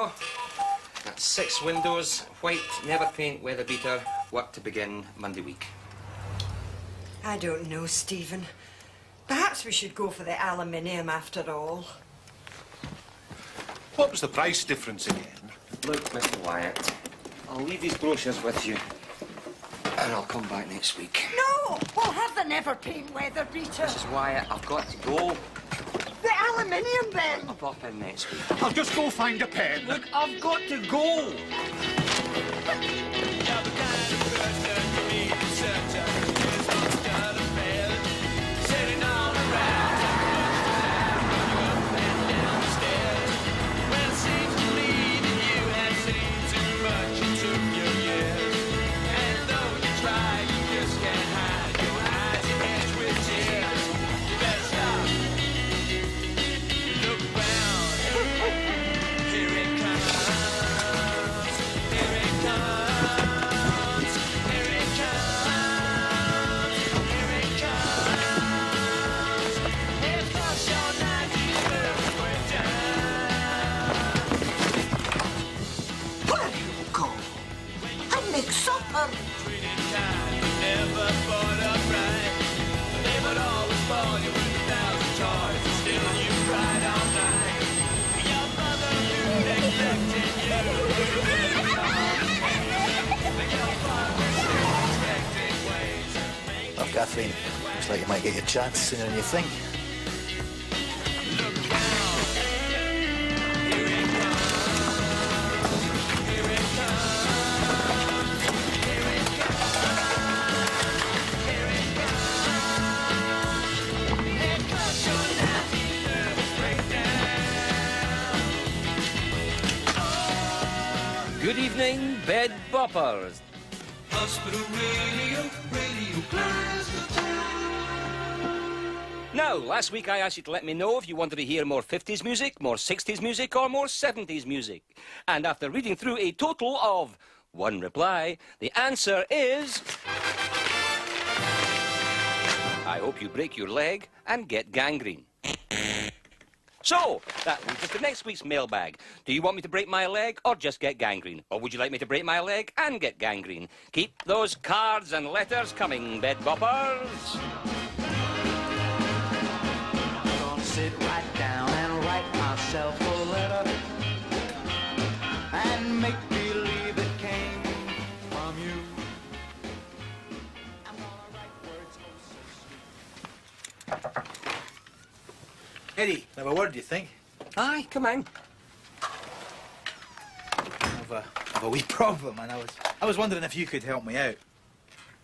go. That's 6 windows, white, never paint, weather beater, work to begin Monday week. I don't know, Stephen. Perhaps we should go for the aluminium after all. What was the price difference again? Look, Mr. Wyatt, I'll leave these brochures with you, and I'll come back next week. No! We'll have the never paint weather beater. Mrs. Wyatt, I've got to go. The aluminium then. I'll pop in next week. I'll just go find a pen. Look, I've got to go. Kathleen, looks like you might get your chance sooner than you think. Good evening, bed boppers. Hospital radio, radio Glasgow. Now, last week I asked you to let me know if you wanted to hear more 50s music, more 60s music, or more 70s music. And after reading through a total of 1 reply, the answer is... I hope you break your leg and get gangrene. So, that leads us to next week's mailbag. Do you want me to break my leg or just get gangrene? Or would you like me to break my leg and get gangrene? Keep those cards and letters coming, bed boppers. I'm gonna sit right down and write myself a letter and make believe it came from you. I'm gonna write words oh so sweet. Eddie, have a word, do you think? Aye, come in. I've a wee problem, and I was wondering if you could help me out.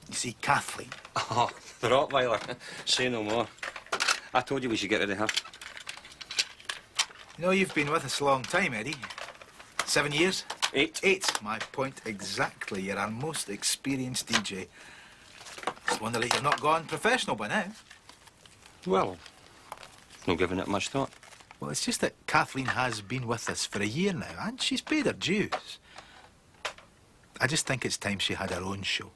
You see, Kathleen. Oh, the Rottweiler. Say no more. I told you we should get rid of her. You know, you've been with us a long time, Eddie. 7 years? 8. 8. My point exactly. You're our most experienced DJ. Just wonder that you've not gone professional by now. Well, no giving it much thought. Well, it's just that Kathleen has been with us for a year now, and she's paid her dues. I just think it's time she had her own show.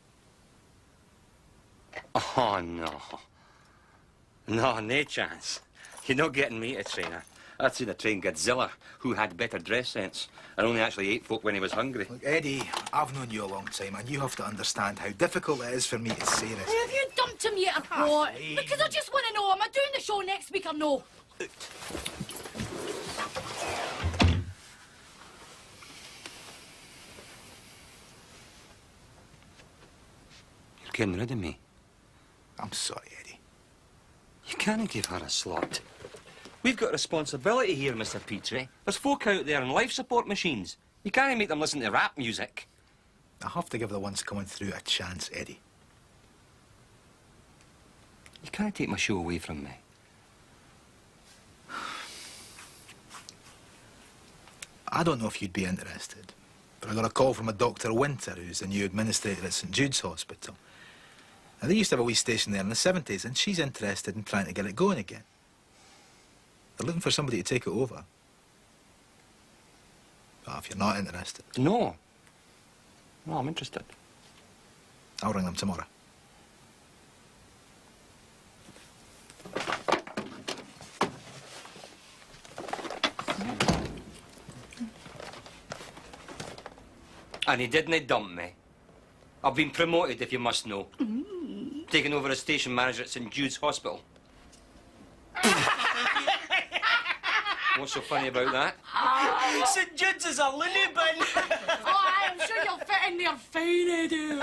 Oh, no. No chance. You're not getting me to train her. I'd seen her train Godzilla, who had better dress sense, and only actually ate folk when he was hungry. Look, Eddie, I've known you a long time, and you have to understand how difficult it is for me to say this. Have you dumped him yet or what? Kathleen. Because I just want to know, am I doing the show next week or no? You're getting rid of me. I'm sorry, Eddie. You can't give her a slot. We've got responsibility here, Mr. Petrie. There's folk out there on life support machines. You can't make them listen to rap music. I have to give the ones coming through a chance, Eddie. You can't take my show away from me. I don't know if you'd be interested, but I got a call from a Dr. Winter, who's the new administrator at St. Jude's Hospital. Now, they used to have a wee station there in the 70s, and she's interested in trying to get it going again. They're looking for somebody to take it over. Well, if you're not interested, No. No, I'm interested. I'll ring them tomorrow. And he didn't dump me. I've been promoted, if you must know. Taking over as station manager at St. Jude's Hospital. What's so funny about that? St. Jude's is a loony bin. Oh, I'm sure you'll fit in there fine, Eddie.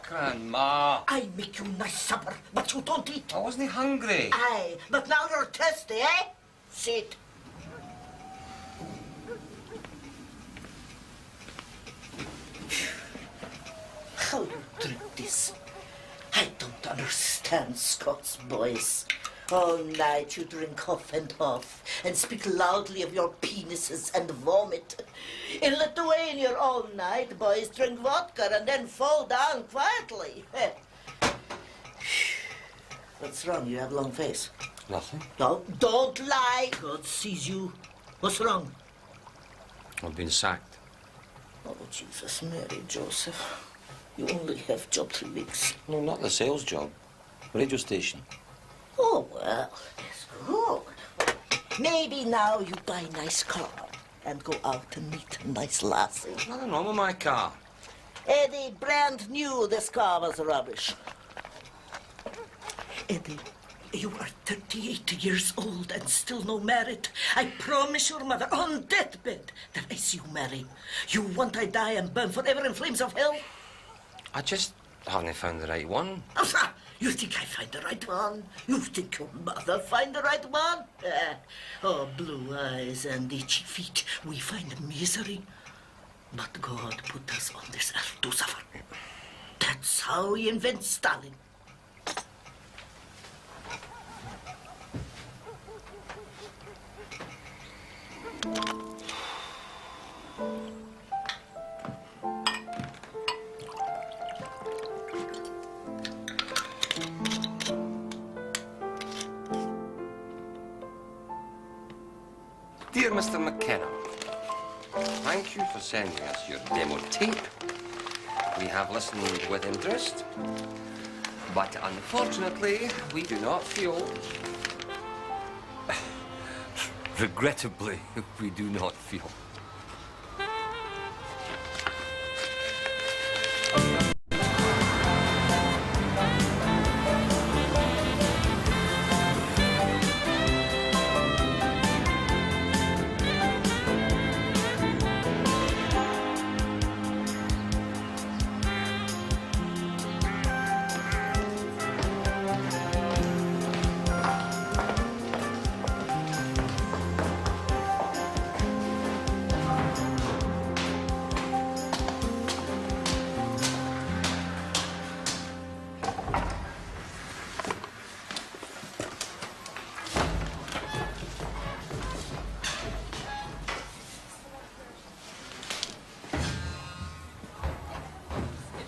Grandma. I make you nice supper, but you don't eat. I wasn't hungry. Aye, but now you're thirsty, eh? Sit. How you drink this? I don't understand Scots boys. All night you drink off and off and speak loudly of your penises and vomit. In Lithuania, all night boys drink vodka and then fall down quietly. What's wrong? You have a long face. Nothing. No, don't lie. God sees you. What's wrong? I've been sacked. Oh, Jesus, Mary, Joseph. You only have job 3 weeks. No, not the sales job. Radio station. Oh, well, that's good. Maybe now you buy a nice car and go out and meet a nice lassie. Nothing wrong with my car. Eddie, brand new, this car was rubbish. Eddie, you are 38 years old and still no married. I promise your mother on deathbed that I see you marry. You want I die and burn forever in flames of hell? I just haven't found the right one. You think I find the right one? You think your mother find the right one? Oh, blue eyes and itchy feet, we find misery. But God put us on this earth to suffer. That's how he invents Stalin. Dear Mr. McKenna, thank you for sending us your demo tape. We have listened with interest, but unfortunately, we do not feel... Regrettably, we do not feel...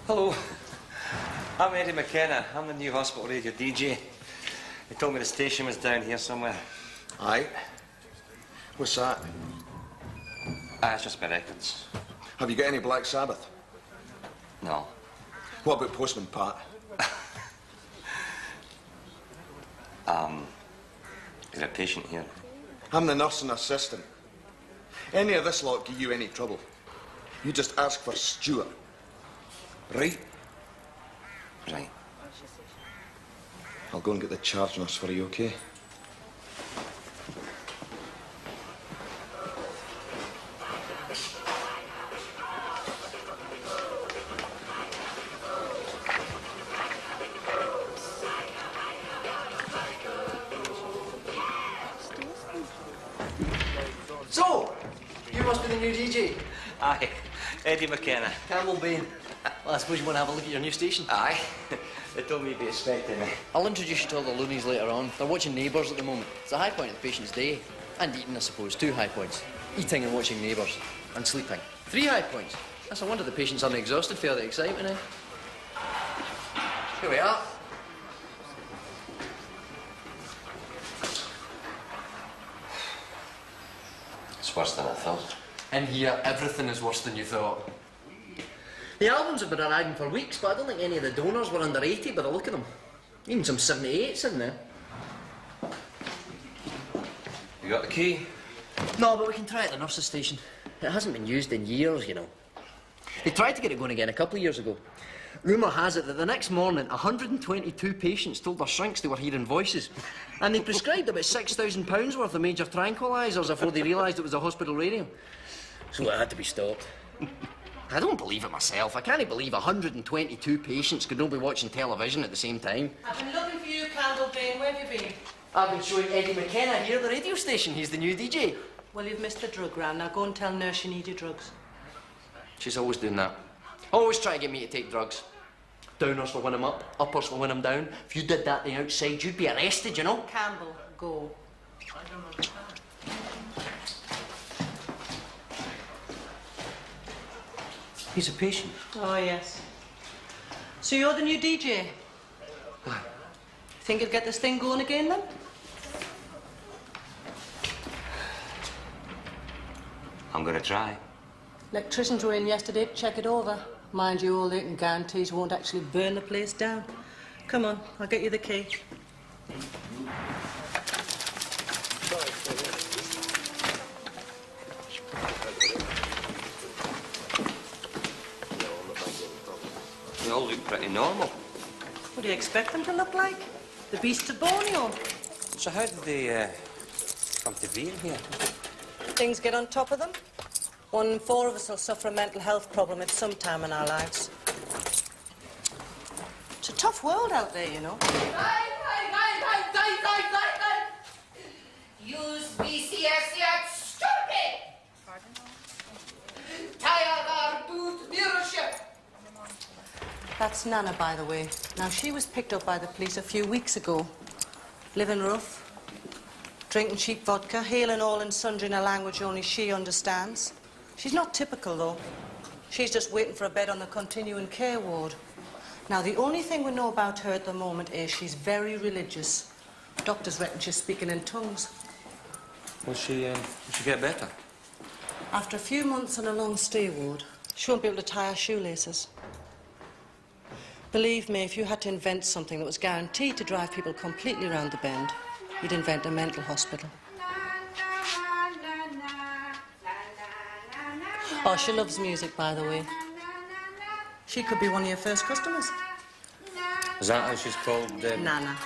Hello, I'm Eddie McKenna. I'm the new hospital radio DJ. They told me the station was down here somewhere. Aye. What's that? It's just my records. Have you got any Black Sabbath? No. What about Postman Pat? Is there a patient here? I'm the nurse and assistant. Any of this lot give you any trouble, you just ask for Stuart. Right? Right. I'll go and get the charge nurse for you, okay? So, you must be the new DJ. Aye, Eddie McKenna. Campbell Bain. Well, I suppose you want to have a look at your new station. Aye. They told me you'd be expecting me. I'll introduce you to all the loonies later on. They're watching Neighbours at the moment. It's a high point of the patient's day. And eating, I suppose. 2 high points. Eating and watching Neighbours. And sleeping. 3 high points. That's a wonder the patients aren't exhausted for the excitement, eh? Here we are. It's worse than I thought. In here, everything is worse than you thought. The albums have been arriving for weeks, but I don't think any of the donors were under 80 by the look of them. Even some 78s in there. You got the key? No, but we can try it at the nurse's station. It hasn't been used in years, you know. They tried to get it going again a couple of years ago. Rumour has it that the next morning, 122 patients told their shrinks they were hearing voices. And they prescribed about £6,000 worth of major tranquilisers before they realised it was a hospital radio. So it had to be stopped. I don't believe it myself. I can't believe 122 patients could not be watching television at the same time. I've been looking for you, Candlebane. Where have you been? I've been showing Eddie McKenna here at the radio station. He's the new DJ. Well, you've missed the drug round. Now go and tell Nurse you need your drugs. She's always doing that. Always trying to get me to take drugs. Downers will win them up, uppers will win them down. If you did that the outside, you'd be arrested, you know? Campbell, go. He's a patient. Oh, yes. So you're the new DJ? Why? Think you'll get this thing going again, then? I'm gonna try. Electricians were in yesterday to check it over. Mind you, all they can guarantee is won't actually burn the place down. Come on, I'll get you the key. They all look pretty normal. What do you expect them to look like? The beasts of Borneo. So how did they come to be in here? Things get on top of them. 1 in 4 of us will suffer a mental health problem at some time in our lives. It's a tough world out there, you know. Use BCS yet, stupid! Tired our boot viewership. That's Nana, by the way. Now, she was picked up by the police a few weeks ago. Living rough, drinking cheap vodka, hailing all and sundry in a language only she understands. She's not typical, though. She's just waiting for a bed on the continuing care ward. Now, the only thing we know about her at the moment is she's very religious. Doctors reckon she's speaking in tongues. Will she get better? After a few months on a long stay ward, she won't be able to tie her shoelaces. Believe me, if you had to invent something that was guaranteed to drive people completely round the bend, you'd invent a mental hospital. Oh, she loves music, by the way. She could be one of your first customers. Is that how she's called? Nana.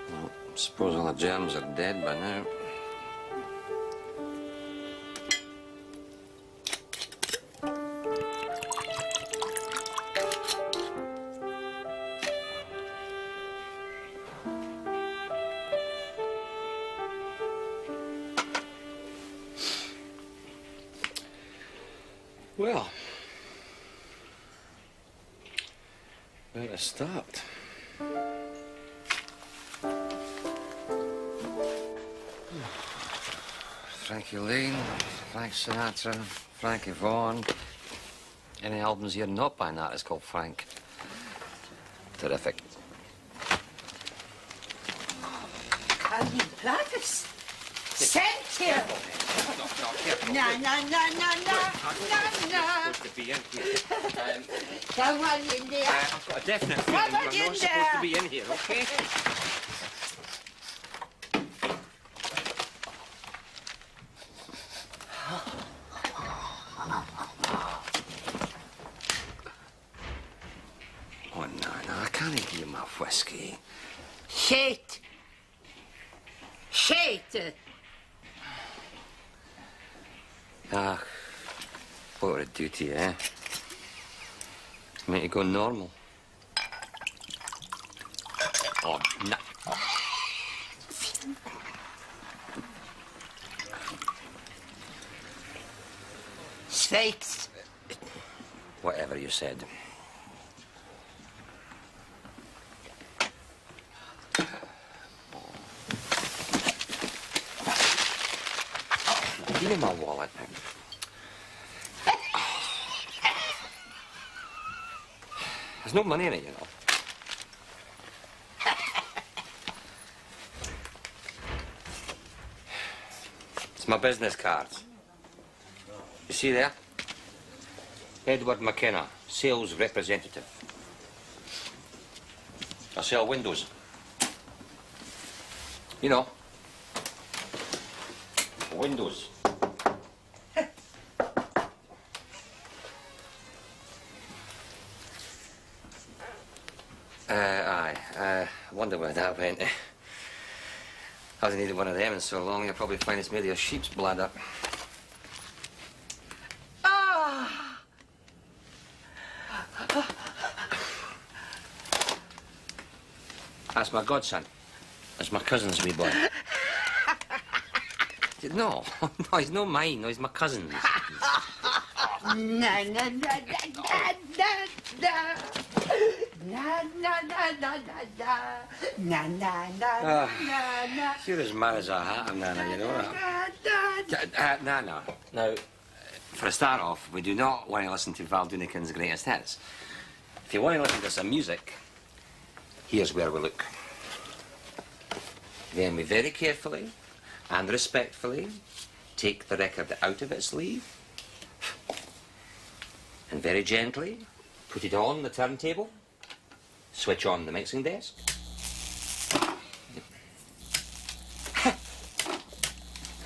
Well, I suppose all the germs are dead by now. Well, where to start? Frankie Lane, Frank Sinatra, Frankie Vaughan. Any albums here not by that is called Frank. Terrific. Calvin Platters. Sent here. Na, na, na, na, na, na, na. Supposed to be in here. Come on in there. I've got a definite feeling Come on you're in not supposed to there. be in here, okay? Oh, no, I can't give you my whiskey. Shit. Shit. Ah, what would it do to you, eh? Make you go normal. Oh, no. Snakes. Whatever you said. Give me my wallet. There's no money in it, you know. It's my business cards. You see there? Edward McKenna, sales representative. I sell windows. You know. Windows. Aye. Wonder where that went. I haven't needed one of them in so long, you'll probably find it's made of sheep's bladder. That's my godson. That's my cousin's wee boy. No, no, he's not mine. No, he's my cousin's. Na na na na na na na na na na na na na. You're as mad as a hat, Nana, you know that. Nana, now, for a start off, we do not want to listen to Val Dunican's greatest hits. If you want to listen to some music, here's where we look. Then we very carefully and respectfully take the record out of its sleeve and very gently put it on the turntable, switch on the mixing desk.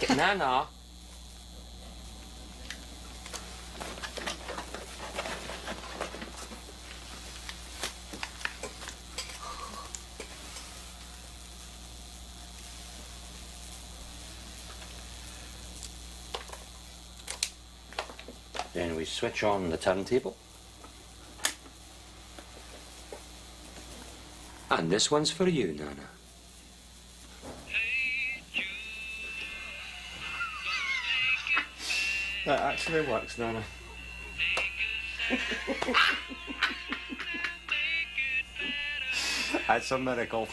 Nana. Then we switch on the turntable. And this one's for you, Nana. That actually works, Nana. That's a miracle.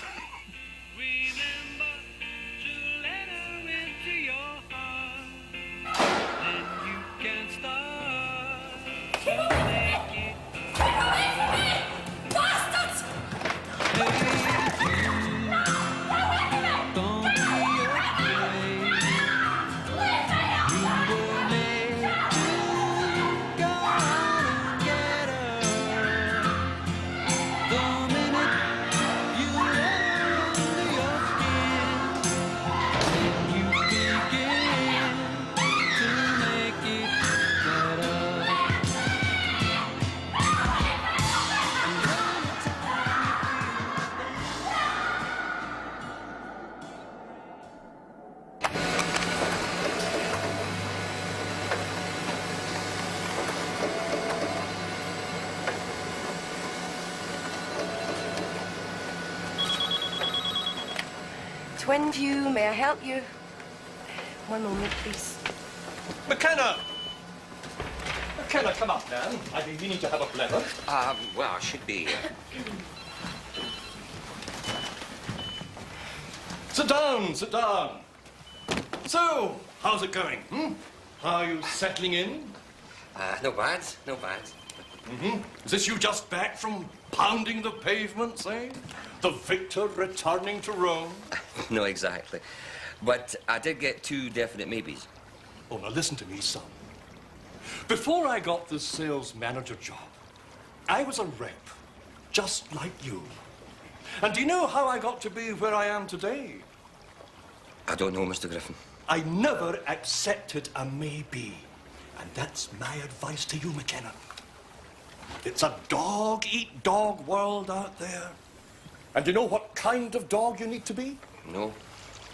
Twinview, may I help you? One moment, please. McKenna! McKenna, come up, man. I've been meaning to have a blether. Well, I should be. Sit down, sit down. So, how's it going? How are you settling in? No bad, no bad. Is this you just back from pounding the pavements, eh? The victor returning to Rome? No, exactly. But I did get 2 definite maybes. Oh, now listen to me, son. Before I got this sales manager job, I was a rep, just like you. And do you know how I got to be where I am today? I don't know, Mr. Griffin. I never accepted a maybe. And that's my advice to you, McKenna. It's a dog-eat-dog world out there. And do you know what kind of dog you need to be? No.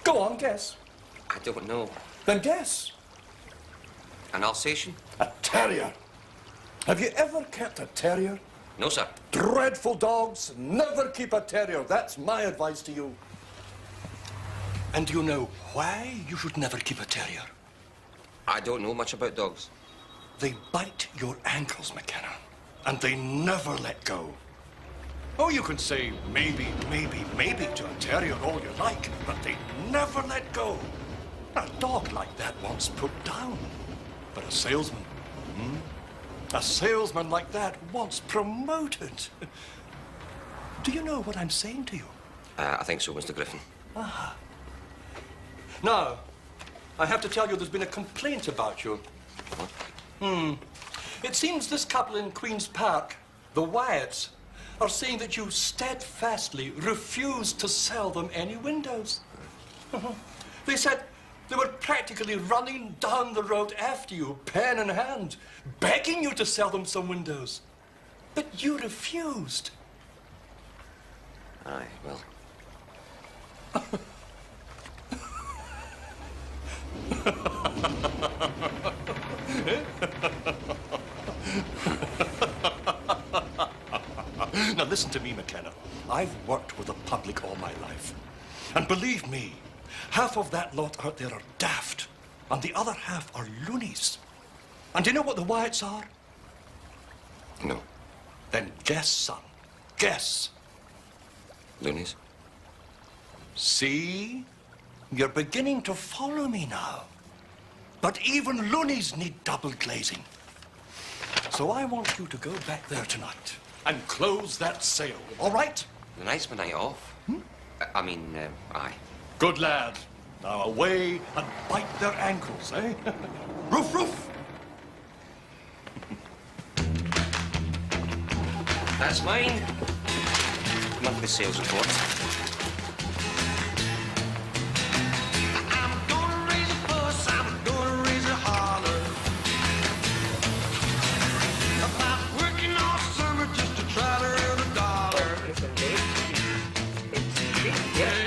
Go on, guess. I don't know. Then guess. An Alsatian? A terrier. Have you ever kept a terrier? No, sir. Dreadful dogs. Never keep a terrier. That's my advice to you. And do you know why you should never keep a terrier? I don't know much about dogs. They bite your ankles, McKenna. And they never let go. Oh, you can say maybe, maybe, maybe to a terrier all you like, but they never let go. A dog like that once put down. But a salesman, a salesman like that once promoted. Do you know what I'm saying to you? I think so, Mr. Griffin. Ah. Now, I have to tell you there's been a complaint about you. What? It seems this couple in Queen's Park, the Wyatts, are saying that you steadfastly refused to sell them any windows. They said they were practically running down the road after you, pen in hand, begging you to sell them some windows. But you refused. Aye, well. Now listen to me, McKenna. I've worked with the public all my life. And believe me, half of that lot out there are daft, and the other half are loonies. And do you know what the Wyatts are? No. Then guess, son. Guess. Loonies? See? You're beginning to follow me now. But even loonies need double glazing. So I want you to go back there tonight and close that sale, all right? The night's my night off. Aye. Good lad. Now away and bite their ankles, eh? Roof, roof. That's mine. Monthly sales report. I'm gonna raise a fuss, I'm gonna raise a holler about working all summer just to try to earn a dollar.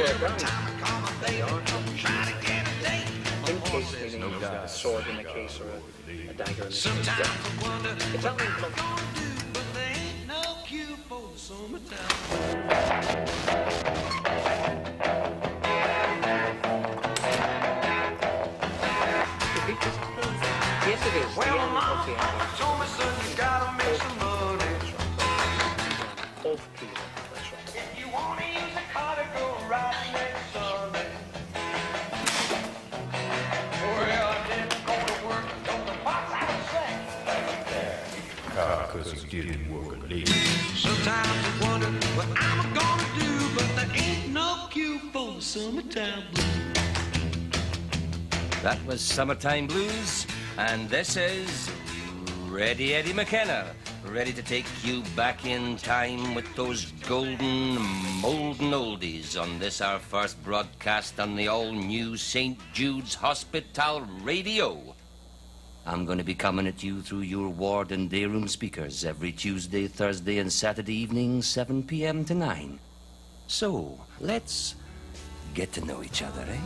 Every time I call my baby, I'm trying to get a date. In case meaning a sword in the case or a dagger in the case. Sometimes I wonder It's what only I'm gonna do, but there ain't no cure for the summertime. Yes, it is. Well, Mama told me, son, you gotta make some money. Off key. That's right. If you wanna use a car to go riding next Sunday. Well, I didn't go to work, don't know what I say. Because he didn't work a day. Sometimes I wonder what I'm gonna do, but there ain't no cure for the summertime blues. That was Summertime Blues, and this is Ready Eddie McKenna, ready to take you back in time with those golden, molten oldies on this our first broadcast on the all-new St. Jude's Hospital Radio. I'm going to be coming at you through your ward and day room speakers every Tuesday, Thursday, and Saturday evening, 7 p.m. to 9. So, let's get to know each other, eh?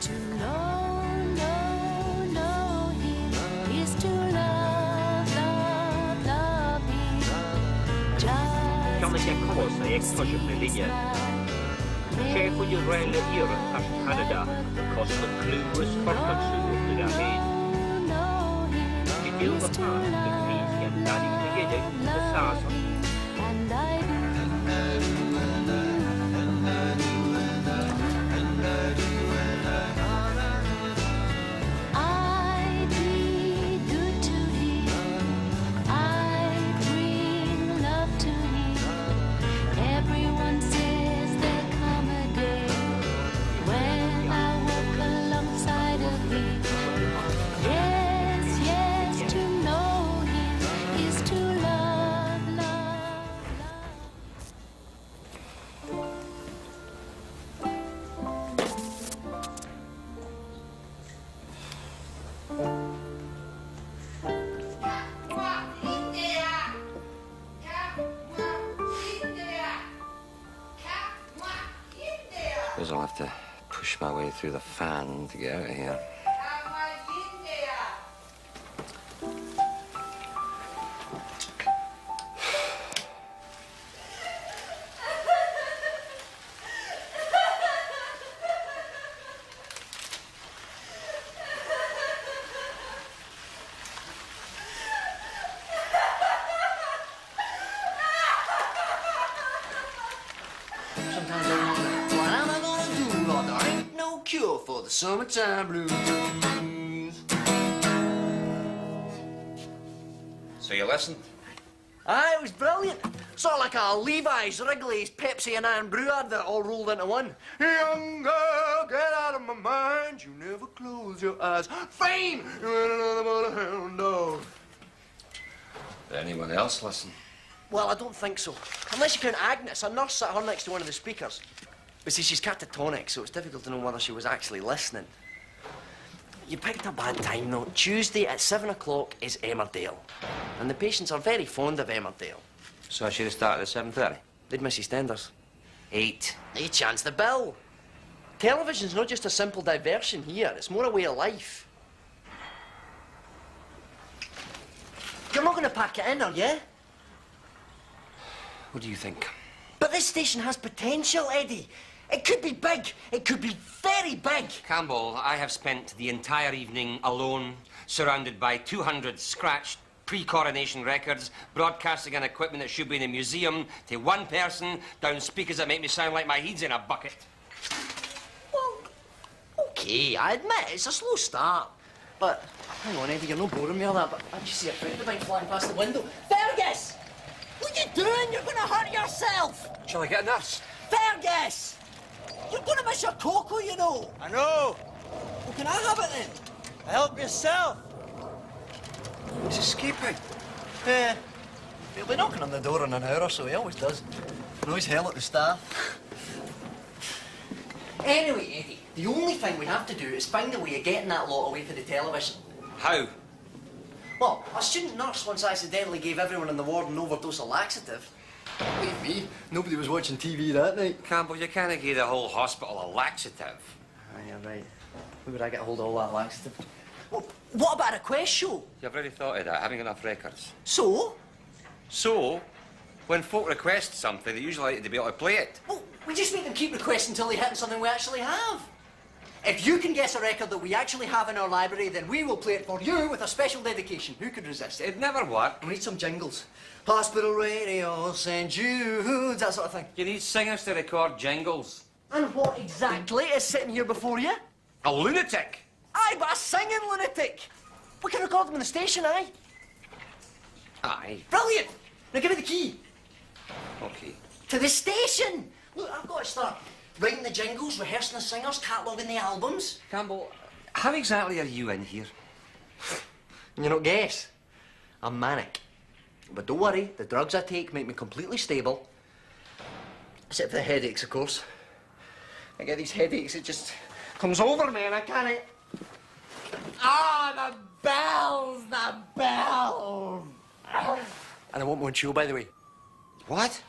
To know him is to love him. Kan ikke komme seg, jeg kan ikke bli linje. Sjefen gjør reelle iren her i Canada, koster klues for kanskje til det her. I do the part, the please get daddy to get it, the sasa. And I do. I be good to him. I bring love to him. Everyone says there come a day when I walk alongside of him. Yes, yes, to know him is to love, love, Suppose I'll have to push my way through the fan to get out of here. cure for the summertime blues. So you listened? Aye, it was brilliant. Sort of like a Levi's, Wrigley's, Pepsi and Iron Brew advert all rolled into one. Young girl, get out of my mind. You never close your eyes. Fame! No. Did anyone else listen? Well, I don't think so. Unless you count Agnes, a nurse sat her next to one of the speakers. But see, she's catatonic, so it's difficult to know whether she was actually listening. You picked a bad time, though. Tuesday at 7 o'clock is Emmerdale. And the patients are very fond of Emmerdale. So I should have started at 7:30? They'd miss EastEnders. 8. They chance the bill. Television's not just a simple diversion here. It's more a way of life. You're not going to pack it in, are you? What do you think? But this station has potential, Eddie. It could be big. It could be very big. Campbell, I have spent the entire evening alone, surrounded by 200 scratched pre-coronation records, broadcasting an equipment that should be in a museum, to one person, down speakers that make me sound like my head's in a bucket. Well, OK, I admit, it's a slow start. But, hang on, Eddie, you're not boring me all that, but I just see a friend of mine flying past the window. Fergus! What are you doing? You're going to hurt yourself. Shall I get a nurse? Fergus! You're going to miss your cocoa, you know. I know. Well, can I have it then? Help yourself. He's escaping. He'll be knocking on the door in an hour or so. He always does. Knows hell at the start. Anyway, Eddie, the only thing we have to do is find a way of getting that lot away from the television. How? Well, a student nurse once accidentally gave everyone in the ward an overdose of laxative. Believe me, nobody was watching TV that night. Campbell, you can't give the whole hospital a laxative. Aye, you're right. Where would I get hold of all that laxative? Well, what about a request show? You've already thought of that, having enough records. So? So, when folk request something, they usually like to be able to play it. Well, we just make them keep requesting until they hit something we actually have. If you can guess a record that we actually have in our library, then we will play it for you with a special dedication. Who could resist? It'd never work. We need some jingles. Hospital radio, St. Jude's, that sort of thing. You need singers to record jingles. And what exactly is sitting here before you? A lunatic. Aye, but a singing lunatic. We can record them on the station, aye? Aye. Brilliant. Now give me the key. OK. To the station. Look, I've got to start writing the jingles, rehearsing the singers, cataloguing the albums. Campbell, how exactly are you in here? You don't guess. I'm manic. But don't worry, the drugs I take make me completely stable. Except for the headaches, of course. I get these headaches, it just comes over me and I can't... Ah, the bells, the bells! And I want one show, by the way. What?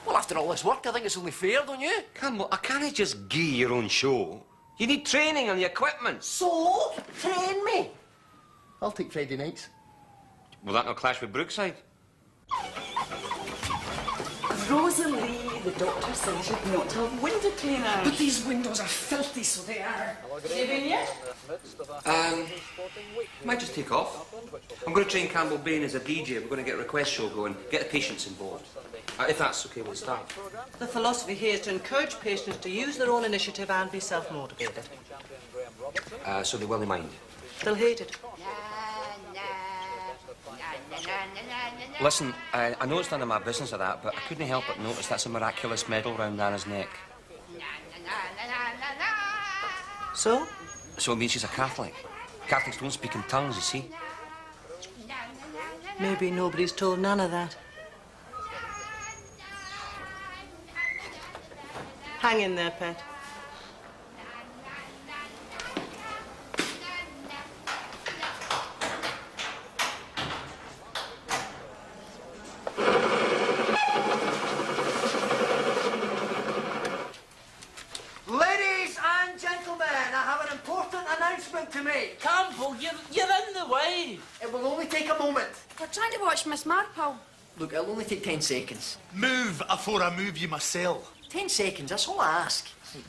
Well, after all this work, I think it's only fair, don't you? Campbell, I can't just give you your own show. You need training on the equipment. So, train me. I'll take Friday nights. Will that not clash with Brookside? Rosalie, the doctor says you've not to have window cleaners. But these windows are filthy, so they are. You been yet? Might just take off. I'm going to train Campbell Bain as a DJ. We're going to get a request show going, get the patients involved. If that's okay, we'll start. The philosophy here is to encourage patients to use their own initiative and be self-motivated. So they will mind. They'll hate it. Listen, I know it's none of my business of that, but I couldn't help but notice that's a miraculous medal round Nana's neck. So? So it means she's a Catholic. Catholics don't speak in tongues, you see. Maybe nobody's told Nana that. Hang in there, pet. Ladies and gentlemen, I have an important announcement to make. Campbell, you're in the way. It will only take a moment. We're trying to watch Miss Marple. Look, it'll only take 10 seconds. Move afore I move you myself. 10 seconds, that's all I ask.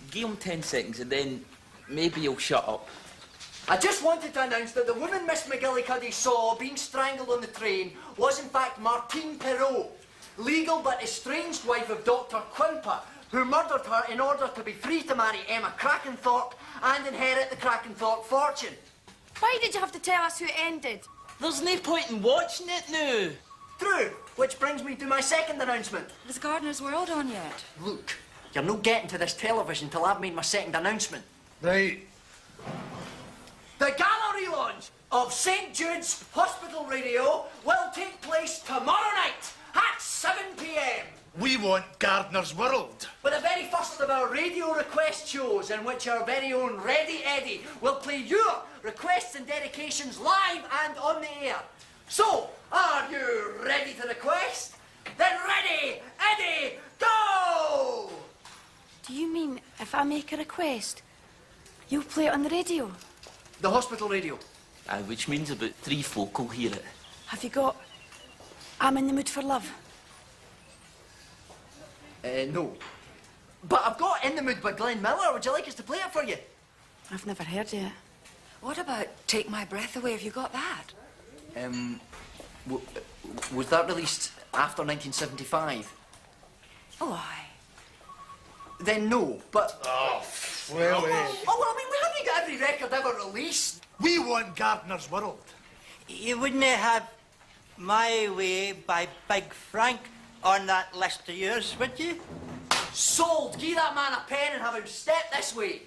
Give him 10 seconds and then maybe he'll shut up. I just wanted to announce that the woman Miss McGillicuddy saw being strangled on the train was in fact Martine Perrault, legal but estranged wife of Dr. Quimper, who murdered her in order to be free to marry Emma Crackenthorpe and inherit the Crackenthorpe fortune. Why did you have to tell us who it ended? There's no point in watching it now. True, which brings me to my second announcement. Was Gardener's World on yet? Look, you're not getting to this television till I've made my second announcement. Right. The gala relaunch of St. Jude's Hospital Radio will take place tomorrow night at 7 p.m. We want Gardener's World. With the very first of our radio request shows in which our very own Ready Eddie will play your requests and dedications live and on the air. So, are you ready to request? Then ready, Eddie, go! Do you mean if I make a request, you'll play it on the radio? The hospital radio. Aye, which means about 3 folk will hear it. Have you got I'm in the Mood for Love? No. But I've got In the Mood by Glenn Miller. Would you like us to play it for you? I've never heard it. What about Take My Breath Away? Have you got that? Was that released after 1975? Oh, aye. Then no, but... Oh, well, Oh, well, I mean, we haven't got every record ever released. We want Gardener's World. You wouldn't have My Way by Big Frank on that list of yours, would you? Sold! Give that man a pen and have him step this way.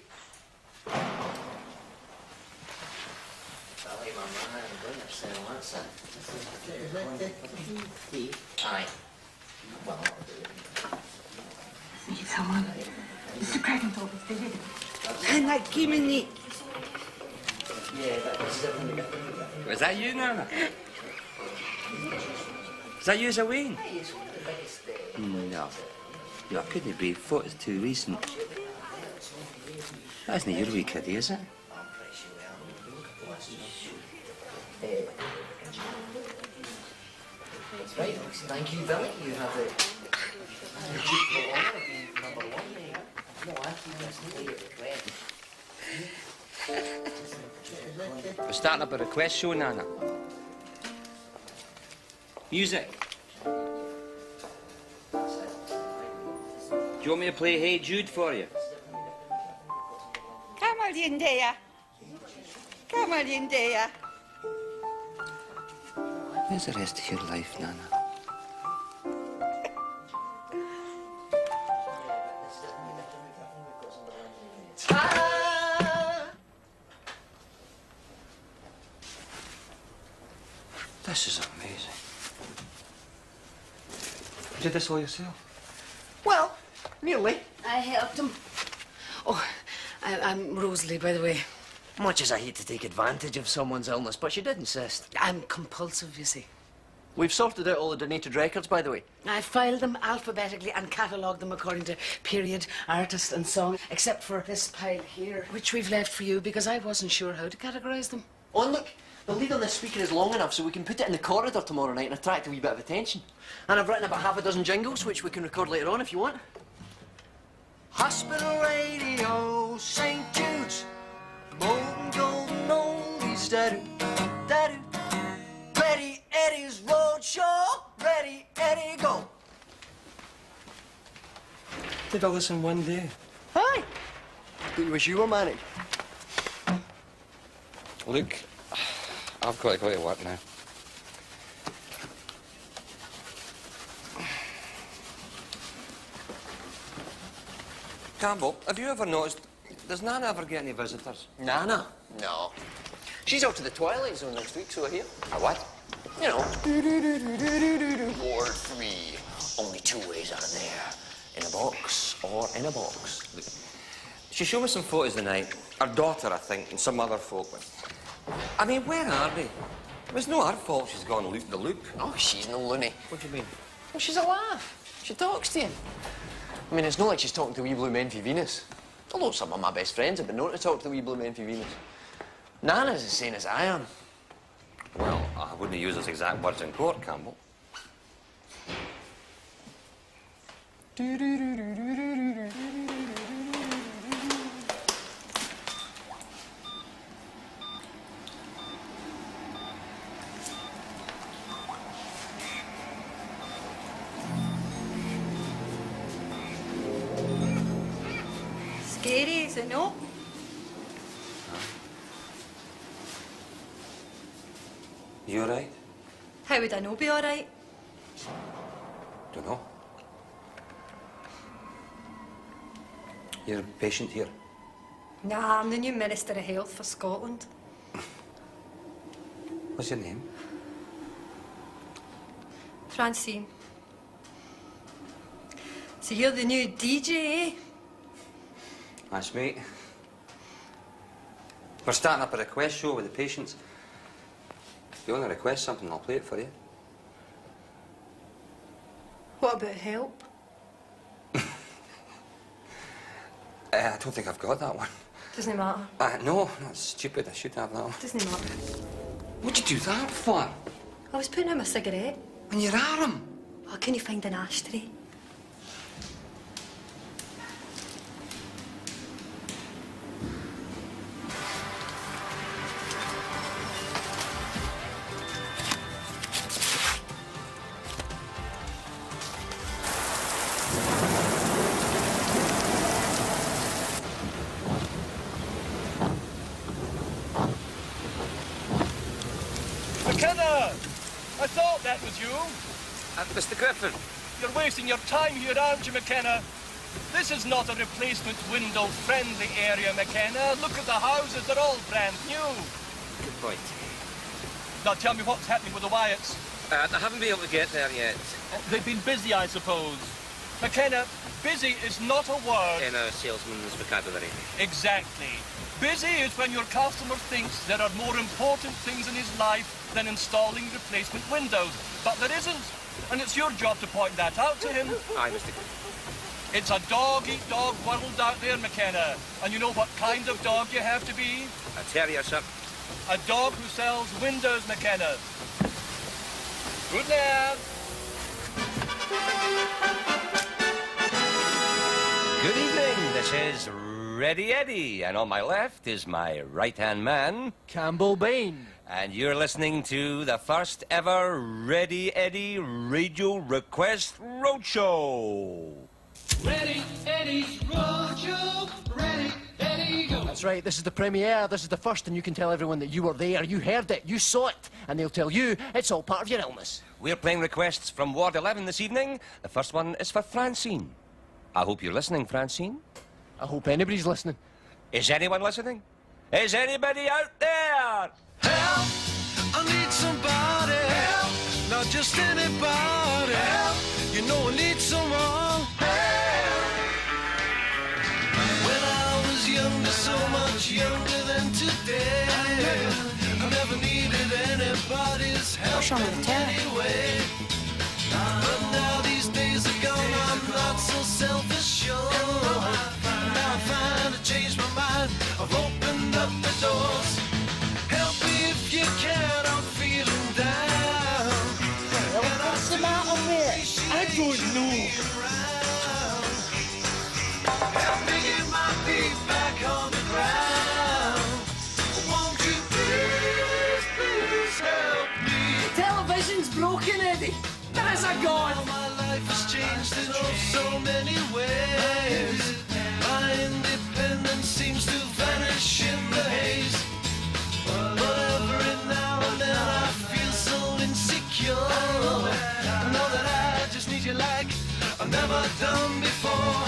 Aye. Well, Someone. Mr. Crackenthorpe is delivered. And that came in the... Was that you, Nana? Is that you as a Wayne? No. No, it couldn't be. Photo's too recent. That isn't your wee kiddie, is it? That's right. Thank you, Billy. You have it. Number 1. No, I think that's the way it read. We're starting up a request show, Nana. Music. Do you want me to play Hey Jude for you? Come on in there. Come on in there. Where's the rest of your life, Nana? This is amazing. You did this all yourself? Well, nearly. I helped him. Oh, I'm Rosalie, by the way. Much as I hate to take advantage of someone's illness, but she did insist. I'm compulsive, you see. We've sorted out all the donated records, by the way. I filed them alphabetically and catalogued them according to period, artist and song, except for this pile here, which we've left for you because I wasn't sure how to categorise them. Oh, and look, the lead on this speaker is long enough so we can put it in the corridor tomorrow night and attract a wee bit of attention. And I've written about half a dozen jingles, which we can record later on if you want. Hospital Radio, St. Jude's, molten golden oldies, da-do. Ready Eddie's Roadshow, Ready Eddie go. Did all this in one day? Hi. But you wish you were manic. Look, I've got to go to work now. Campbell, have you ever noticed, does Nana ever get any visitors? Nana? No. She's out to the Twilight Zone next week, so I hear. A what? You know. Ward 3. Only 2 ways out of there. In a box or in a box. Look, she showed me some photos tonight. Her daughter, I think, and some other folk. I mean, where are they? It was no her fault she's gone loop the loop. Oh, she's no loony. What do you mean? Well, she's alive. She talks to you. I mean, it's not like she's talking to wee blue men for Venus. Although some of my best friends have been known to talk to wee blue men for Venus. Nana's as sane as I am. Well, I wouldn't use those exact words in court, Campbell. say no. You all right? How would I know be all right? Don't know. You're a patient here. Nah, I'm the new Minister of Health for Scotland. What's your name? Francine. So you're the new DJ, eh? That's me. We're starting up a request show with the patients. If you want to request something, I'll play it for you. What about help? I don't think I've got that one. Doesn't matter. No, that's stupid. I should have that one. Doesn't matter. What'd you do that for? I was putting out my cigarette. On your arm? Oh, can you find an ashtray? McKenna! I thought that was you. Mr. Griffin. You're wasting your time here, aren't you, McKenna? This is not a replacement window-friendly area, McKenna. Look at the houses, they're all brand new. Good point. Now tell me what's happening with the Wyatts. I haven't been able to get there yet. They've been busy, I suppose. McKenna, busy is not a word. In a salesman's vocabulary. Exactly. Busy is when your customer thinks there are more important things in his life than installing replacement windows. But there isn't. And it's your job to point that out to him. Aye, Mr. Griffin. It's a dog-eat-dog world out there, McKenna. And you know what kind of dog you have to be? A terrier, sir. A dog who sells windows, McKenna. Good lad. Good evening. This is Ready Eddie, and on my left is my right-hand man, Campbell Bain. And you're listening to the first ever Ready Eddie Radio Request Roadshow. Ready, Eddie's Roadshow. Ready, Eddie, go. That's right, this is the premiere, this is the first, and you can tell everyone that you were there, you heard it, you saw it, and they'll tell you it's all part of your illness. We're playing requests from Ward 11 this evening. The first one is for Francine. I hope you're listening, Francine. I hope anybody's listening. Is anyone listening? Is anybody out there? Help! I need somebody. Help! Not just anybody. Help! You know I need someone. Help! When I was younger, so much younger than today, I never needed anybody's help. What's wrong with the tail? Anyway. But now these days are gone, I'm not so self-assured. Now I find I changed my mind, I've opened up the doors. Help me if you can, I'm feeling down. What's the matter with? I don't know. Help me get my feet back on the ground. Won't you please, please help me? Television's broken, Eddie. There is a God. My life has changed in oh so many ways. My independence seems to vanish in the haze. But every now and then I feel so insecure. I know that I just need you like I've never done before.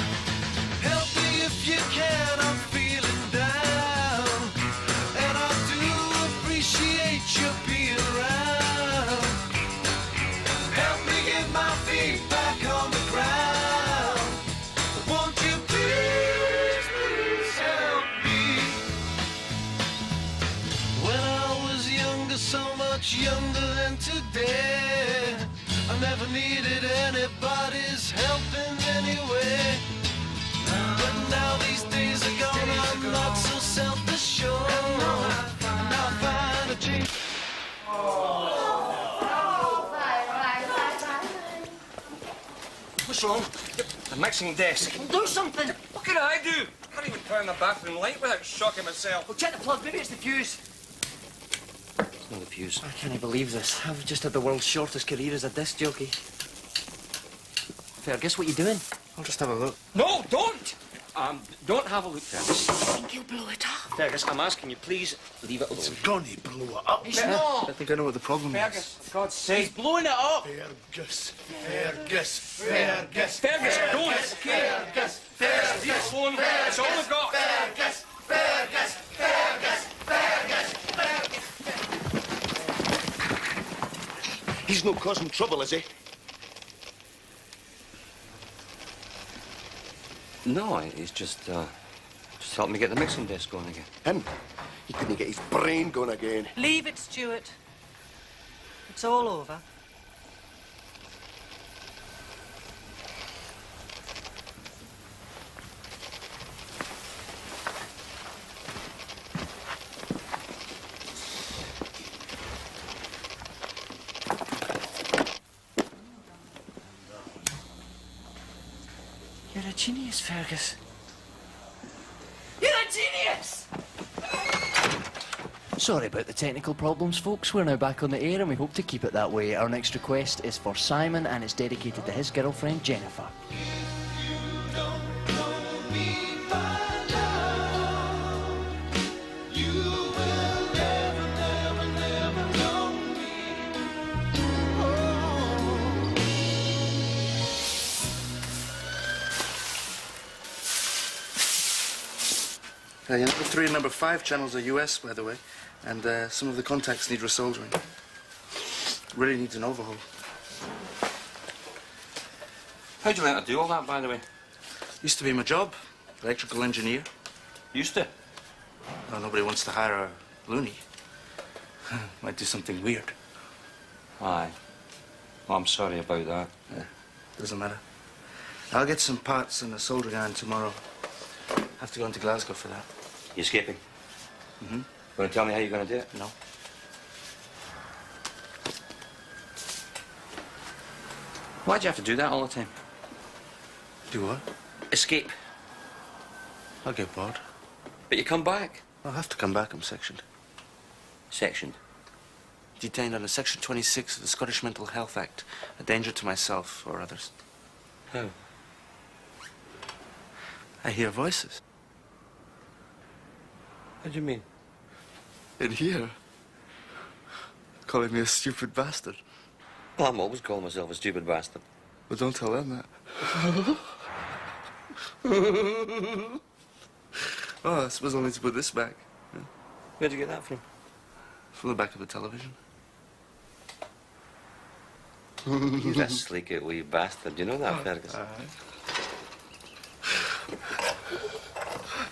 Help me if you can, I'm feeling down. And I do appreciate you being around. Help me get my feet back on the ground. Won't you please, please help me? When I was younger, so much younger than today, I never needed anybody's help in any way. But now these days are gone, I'm not so self-assured. Now I find a change. What's wrong? The mixing desk. Do something. What can I do? I can't even turn the bathroom light without shocking myself. Well, check the plug, maybe it's the fuse. It's not the fuse. I can't believe this. I've just had the world's shortest career as a disc jockey. Fair, guess what you're doing? I'll just have a look. No, don't! Don't have a look, Fergus. I think he'll blow it up. Fergus, I'm asking you, please leave it alone. It's gonna blow it up. He's not. I think I know what the problem Fergus, for God's sake. He's blowing it up. Fergus, Fergus, Fergus, Fergus, don't. Fergus, Fergus, leave us alone. It's all we've got. Fergus, Fergus, Fergus, Fergus, Fergus. He's no causing trouble, is he? No, he's just helping me get the mixing desk going again. Him? He couldn't get his brain going again. Leave it, Stuart. It's all over. You're a genius, Fergus. You're a genius! Sorry about the technical problems, folks. We're now back on the air and we hope to keep it that way. Our next request is for Simon and it's dedicated to his girlfriend, Jennifer. Number 3 and number 5 channels are US, by the way, and some of the contacts need resoldering. Really needs an overhaul. How'd you learn to do all that, by the way? Used to be my job, electrical engineer. Used to? Well, nobody wants to hire a loony. Might do something weird. Aye. Well, I'm sorry about that. Yeah, doesn't matter. I'll get some parts and a soldering iron tomorrow. Have to go into Glasgow for that. You escaping? Mm-hmm. Going to tell me how you're going to do it? No. Why'd you have to do that all the time? Do what? Escape. I'll get bored. But you come back. I'll have to come back. I'm sectioned. Sectioned? Detained under Section 26 of the Scottish Mental Health Act. A danger to myself or others. How? I hear voices. What do you mean? In here. Calling me a stupid bastard. Well, I'm always calling myself a stupid bastard. Well, don't tell them that. Oh, I suppose I'll need to put this back. Yeah. Where'd you get that from? From the back of the television. You're a sleek wee bastard. You know that, Fergus?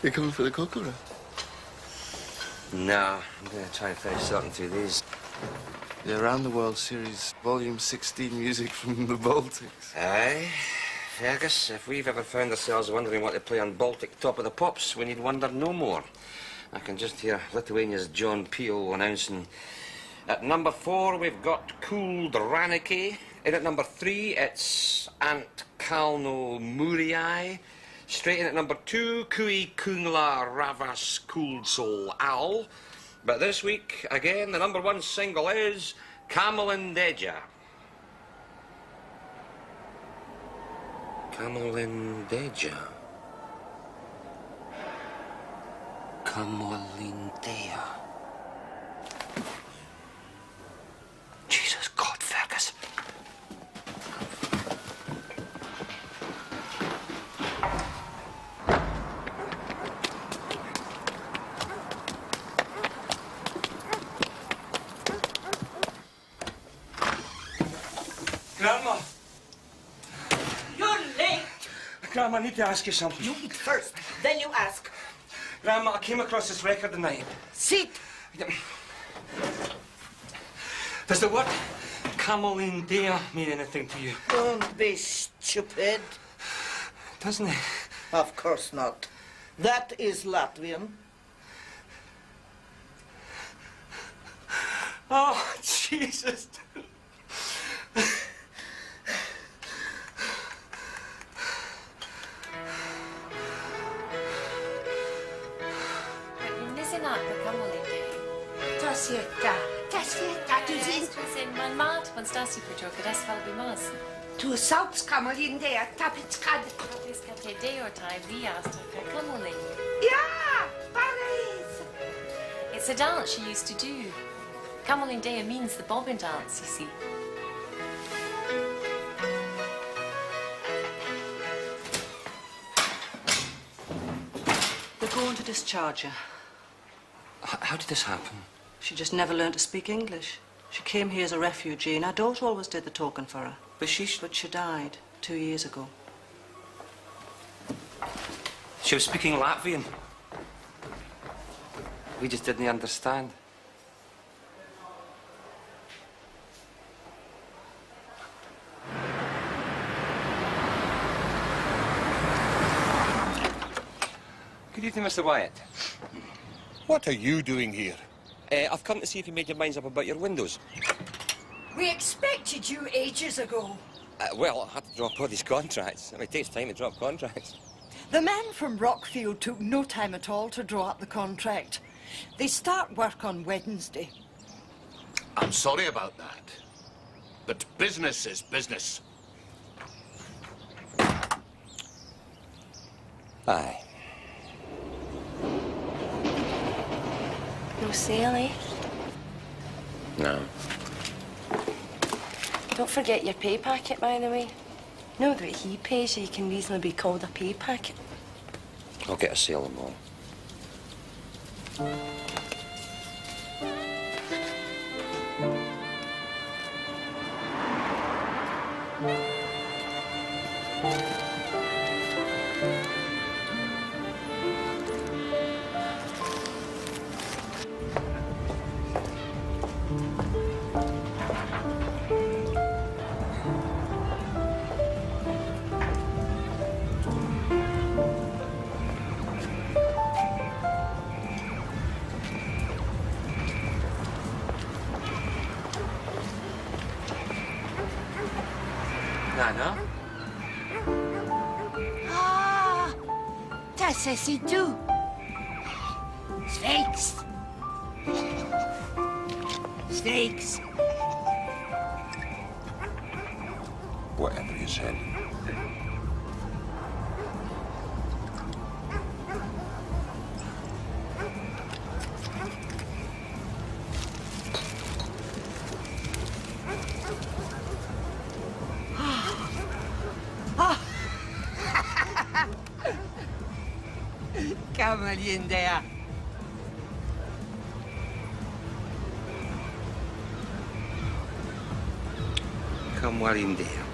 You coming for the cocoa run? No, I'm going to try and finish sorting through these. The Around the World series, volume 16, music from the Baltics. Aye. Fergus, if we've ever found ourselves wondering what to play on Baltic Top of the Pops, we need wonder no more. I can just hear Lithuania's John Peel announcing, at number 4, we've got Cool Draniki. In at number 3, it's Ant Kalno Muriai. Straight in at number 2, Kui Kungla Ravas Cool Soul Owl. But this week, again, the number 1 single is Camelin Deja. Camelin Deja. Camelin Deja. Jesus God, Fergus. Grandma! You're late. Grandma, I need to ask you something. You eat first, then you ask. Grandma, I came across this record tonight. Sit. Does the word Camelin Dea mean anything to you? Don't be stupid. Doesn't it? Of course not. That is Latvian. Oh, Jesus. To syn, mae'n mad, mae'n stasi pwy tro gyda sfel fi mas. Tu saugs Kamerlin der Tapizkad. Tapizkad day or time we asked her Kamerlin. Yeah, Paris. It's a dance she used to do. Kamerlin Day means the bobbin dance, you see. They're going to discharge her. How did this happen? She just never learned to speak English. She came here as a refugee, and our daughter always did the talking for her. But she died 2 years ago. She was speaking Latvian. We just didn't understand. Good evening, Mr. Wyatt. What are you doing here? I've come to see if you made your minds up about your windows. We expected you ages ago. Well, I had to drop all these contracts. I mean, it takes time to drop contracts. The man from Rockfield took no time at all to draw up the contract. They start work on Wednesday. I'm sorry about that. But business is business. Aye. No sale, eh? No. Don't forget your pay packet, by the way. Know that he pays you can reasonably be called a pay packet. I'll get Asylum on. Nana? Ah, das c'est tout. Snakes. Snakes. Whatever you said. Kamerlin der. Come while in there.